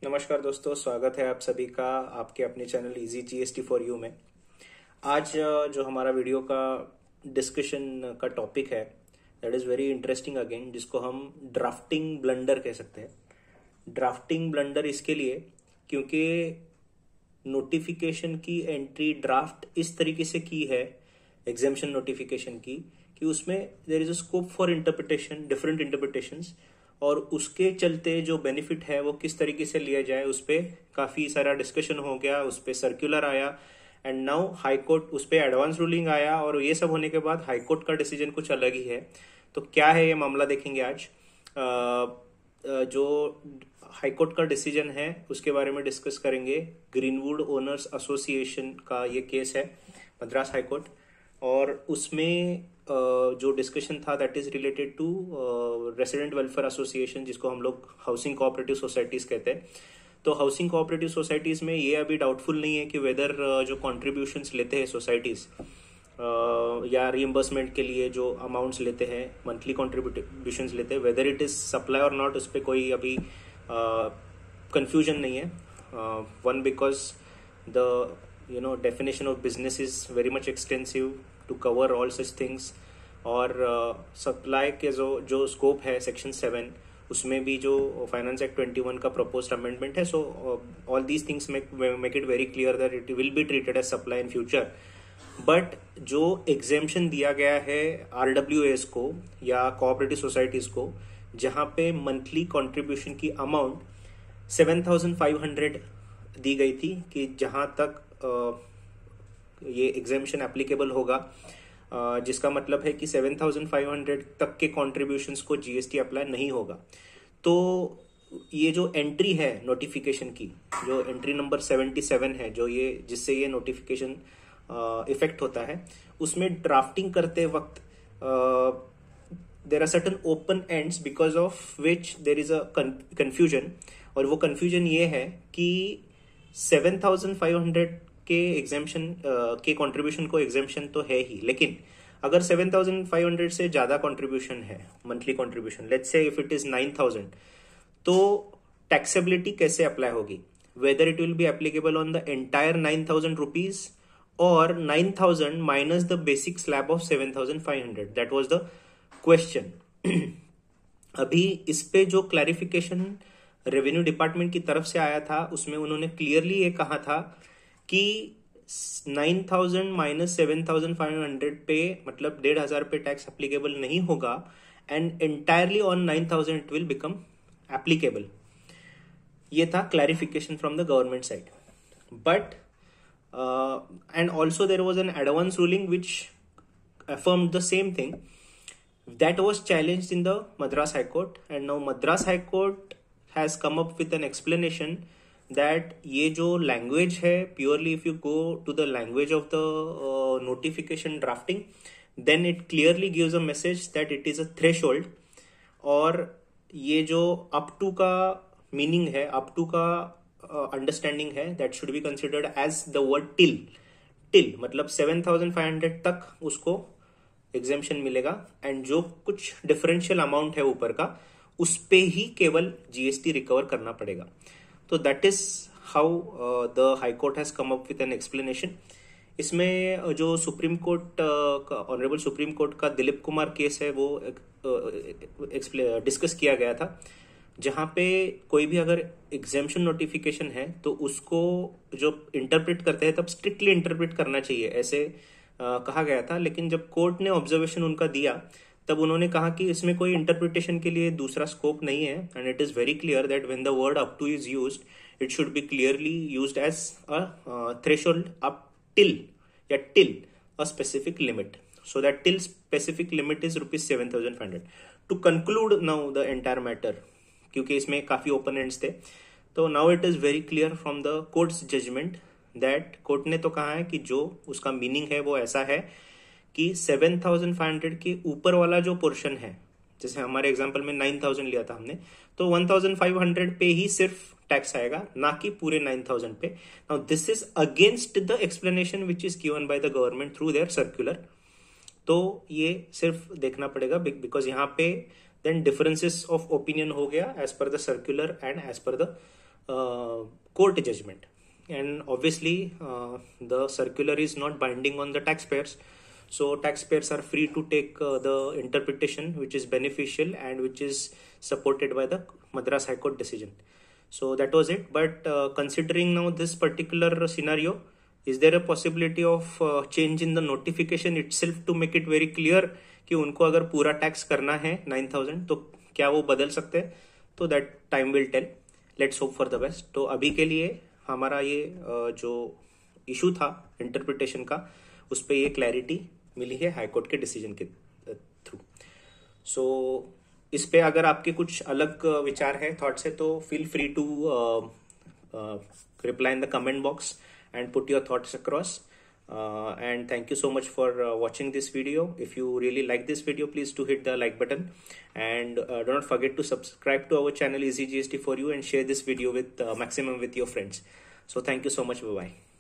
नमस्कार दोस्तों, स्वागत है आप सभी का आपके अपने channel easy GST for you में। आज जो हमारा वीडियो का डिस्कशन का टॉपिक है that is very interesting again, जिसको हम ड्राफ्टिंग ब्लंडर कह सकते हैं। ड्राफ्टिंग ब्लंडर इसके लिए क्योंकि नोटिफिकेशन की एंट्री ड्राफ्ट इस तरीके से की है एग्जामिशन नोटिफिकेशन की कि उसमें there is a scope for interpretation, different interpretations, और उसके चलते जो बेनिफिट है वो किस तरीके से लिया जाए उस पर काफ़ी सारा डिस्कशन हो गया। उस पर सर्कुलर आया एंड नाउ हाई कोर्ट उस पर एडवांस रूलिंग आया, और ये सब होने के बाद हाई कोर्ट का डिसीजन कुछ अलग ही है। तो क्या है ये मामला देखेंगे आज। जो हाई कोर्ट का डिसीजन है उसके बारे में डिस्कस करेंगे। ग्रीनवुड ओनर्स एसोसिएशन का ये केस है मद्रास हाई कोर्ट, और उसमें जो डिस्कशन था that is related to resident welfare association, जिसको हम लोग हाउसिंग कोऑपरेटिव सोसाइटीज कहते हैं। तो हाउसिंग कोऑपरेटिव सोसाइटीज में ये अभी डाउटफुल नहीं है कि वेदर जो कॉन्ट्रीब्यूशंस लेते हैं सोसाइटीज या रिइम्बर्समेंट के लिए जो अमाउंट्स लेते हैं, मंथली कॉन्ट्रीब्यूशंस लेते हैं, वेदर इट इज सप्लाई और नॉट, उस पर कोई अभी कंफ्यूजन नहीं है। One because the definition of business is very much extensive to cover all such things, और सप्लाई के जो स्कोप है सेक्शन 7 उसमें भी जो फाइनेंस एक्ट 21 का प्रपोज्ड अमेंडमेंट है। So all these things make it very clear that it will be treated as supply in future. But जो एग्जेम्पशन दिया गया है आरडब्ल्यूएस को या कोऑपरेटिव सोसाइटीज को, जहां पे मंथली कंट्रीब्यूशन की अमाउंट 7,500 दी गई थी कि जहां तक ये एग्जेम्पशन एप्लीकेबल होगा, जिसका मतलब है कि 7,500 तक के कॉन्ट्रीब्यूशंस को जीएसटी अप्लाई नहीं होगा। तो ये जो एंट्री है नोटिफिकेशन की, जो एंट्री नंबर 77 है, जो ये जिससे ये नोटिफिकेशन इफेक्ट होता है, उसमें ड्राफ्टिंग करते वक्त there are certain open ends because of which there is a confusion. और वो कंफ्यूजन ये है कि 7,500 के एग्जाम्शन के कंट्रीब्यूशन को एग्जाम्शन तो है ही, लेकिन अगर 7,500 से ज्यादा कंट्रीब्यूशन है monthly contribution, let's say if it is 9,000, तो टैक्सेबिलिटी कैसे अप्लाई होगी? Whether it will be applicable on the entire 9,000 rupees और 9,000 minus the basic slab of 7,500, that was the question. अभी इस पे जो क्लैरिफिकेशन रेवेन्यू डिपार्टमेंट की तरफ से आया था उसमें उन्होंने क्लियरली ये कहा था कि 9,000 माइनस 7,500 पे मतलब 1,500 पे टैक्स एप्लीकेबल नहीं होगा, and entirely on 9,000 it will become applicable. ये था clarification from the government side. But and also there was an advance ruling which affirmed the same thing that was challenged in the Madras High Court, and now Madras High Court has come up with an explanation that ये जो language है, purely if you go to the language of the notification drafting, then it clearly gives a message that it is a threshold. और ये जो up to का meaning है, up to का understanding है, that should be considered as the word till. Till मतलब 7,500 तक उसको एग्जेम्पशन मिलेगा, एंड जो कुछ डिफरेंशियल अमाउंट है ऊपर का उस पे ही केवल जीएसटी रिकवर करना पड़ेगा। तो that is how the high court has come up with an explanation. इसमें जो सुप्रीम कोर्ट का ऑनरेबल सुप्रीम कोर्ट का दिलीप कुमार केस है वो डिस्कस किया गया था, जहां पे कोई भी अगर एग्जेम्पशन नोटिफिकेशन है तो उसको जो इंटरप्रेट करते हैं तब स्ट्रिक्टली इंटरप्रेट करना चाहिए, ऐसे कहा गया था। लेकिन जब कोर्ट ने ऑब्जर्वेशन उनका दिया तब उन्होंने कहा कि इसमें कोई इंटरप्रिटेशन के लिए दूसरा स्कोप नहीं है, and it is very clear that when the word up to is used it should be clearly used as a threshold up till या till a specific limit, so that till specific limit is ₹7,500। To conclude now the entire matter, क्योंकि इसमें काफी open ends थे, तो now it is very clear from the court's judgment that court ने तो कहा है कि जो उसका मीनिंग है वो ऐसा है कि 7,500 के ऊपर वाला जो पोर्शन है, जैसे हमारे एग्जांपल में 9,000 लिया था हमने, तो 1,500 पे ही सिर्फ टैक्स आएगा, ना कि पूरे 9,000 पे। Now this is against the explanation which is given by the government through their circular. तो ये सिर्फ देखना पड़ेगा बिकॉज यहाँ पे देन डिफरेंसेस ऑफ ओपिनियन हो गया as per the circular and as per the court judgment. And obviously, the circular is not binding on the taxpayers. So taxpayers are free to take the interpretation which is beneficial and which is supported by the Madras High Court decision. So that was it. But considering now this particular scenario, is there a possibility of change in the notification itself to make it very clear कि उनको अगर पूरा tax करना है 9,000 तो क्या वो बदल सकते हैं? तो that time will tell. Let's hope for the best. तो अभी के लिए हमारा ये जो इशू था इंटरप्रिटेशन का, उस पर ये क्लैरिटी मिली है हाई कोर्ट के डिसीजन के थ्रू. सो इस पे अगर आपके कुछ अलग विचार है, थॉट्स है, तो feel free to reply in the comment box and put your thoughts across. And thank you so much for watching this video. If you really like this video, please do hit the like button, and do not forget to subscribe to our channel Easy GST for you, and share this video with maximum with your friends. So thank you so much. Bye bye.